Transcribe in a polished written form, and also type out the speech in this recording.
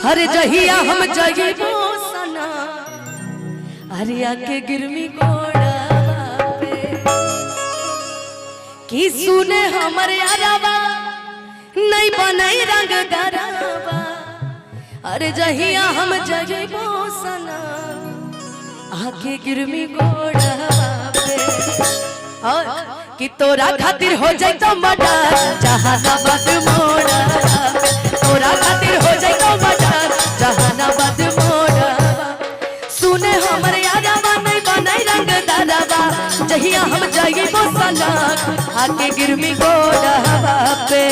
अरे जहिया हम जइबो सना अरे आके गिरमी गोड़ा पे की सुने हमरे अरबा नहीं बने रंग दरबा। अरे जहिया हम जइबो सना आके गिरमी गोड़ा पे और कि तोरा खातिर हो जाए तो मर्डर जहानाबाद मोड़ा तोरा खातिर हो जाए तो मर्डर जहानाबाद मोड़ा। सुने हमरे यारवा नहीं बने रंग दरबा जहिया हम जाइबो सना आके गिरमी गोड़ा पे।